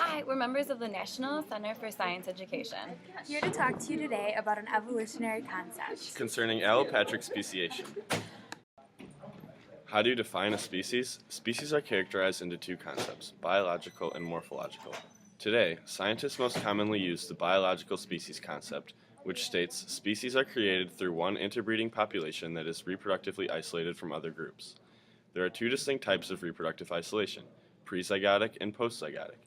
Hi, we're members of the National Center for Science Education. Here to talk to you today about an evolutionary concept. Concerning allopatric speciation. How do you define a species? Species are characterized into two concepts, biological and morphological. Today, scientists most commonly use the biological species concept, which states species are created through one interbreeding population that is reproductively isolated from other groups. There are two distinct types of reproductive isolation, prezygotic and postzygotic.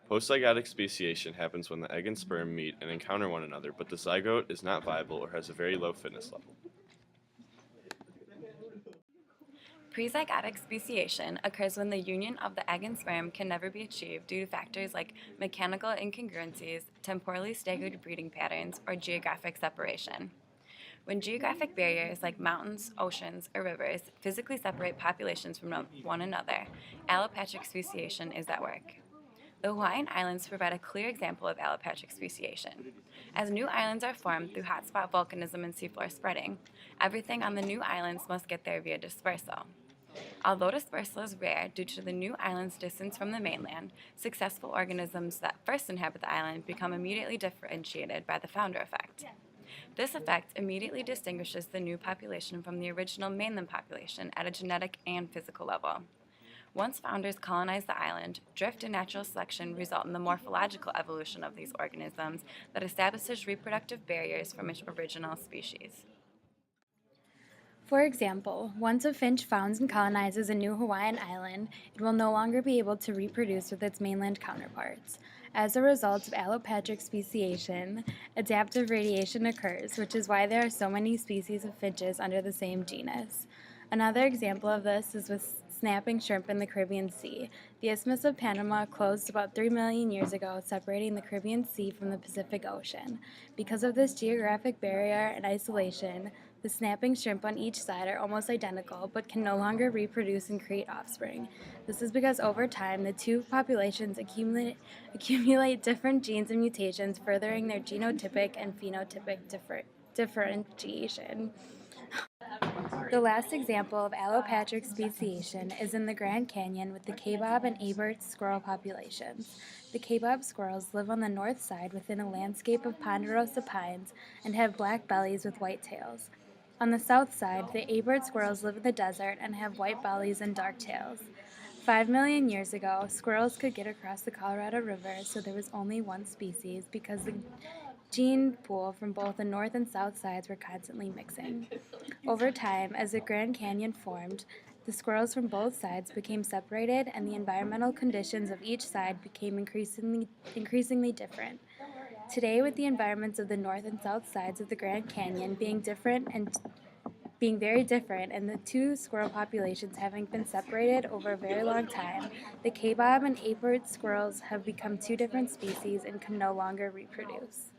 Postzygotic speciation happens when the egg and sperm meet and encounter one another, but the zygote is not viable or has a very low fitness level. Prezygotic speciation occurs when the union of the egg and sperm can never be achieved due to factors like mechanical incongruencies, temporally staggered breeding patterns, or geographic separation. When geographic barriers like mountains, oceans, or rivers physically separate populations from one another, allopatric speciation is at work. The Hawaiian Islands provide a clear example of allopatric speciation. As new islands are formed through hotspot volcanism and seafloor spreading, everything on the new islands must get there via dispersal. Although dispersal is rare due to the new island's distance from the mainland, successful organisms that first inhabit the island become immediately differentiated by the founder effect. This effect immediately distinguishes the new population from the original mainland population at a genetic and physical level. Once founders colonize the island, drift and natural selection result in the morphological evolution of these organisms that establishes reproductive barriers from its original species. For example, once a finch founds and colonizes a new Hawaiian island, it will no longer be able to reproduce with its mainland counterparts. As a result of allopatric speciation, adaptive radiation occurs, which is why there are so many species of finches under the same genus. Another example of this is with snapping shrimp in the Caribbean Sea. The Isthmus of Panama closed about 3 million years ago, separating the Caribbean Sea from the Pacific Ocean. Because of this geographic barrier and isolation, the snapping shrimp on each side are almost identical, but can no longer reproduce and create offspring. This is because over time, the two populations accumulate different genes and mutations, furthering their genotypic and phenotypic differentiation. The last example of allopatric speciation is in the Grand Canyon with the kabob and Abert squirrel populations. The kabob squirrels live on the north side within a landscape of ponderosa pines and have black bellies with white tails. On the south side, the Abert squirrels live in the desert and have white bellies and dark tails. 5 million years ago, squirrels could get across the Colorado River, so there was only one species because the gene pool from both the north and south sides were constantly mixing. Over time, as the Grand Canyon formed, the squirrels from both sides became separated and the environmental conditions of each side became increasingly different. Today, with the environments of the north and south sides of the Grand Canyon being very different and the two squirrel populations having been separated over a very long time, the kabob and Abert squirrels have become two different species and can no longer reproduce.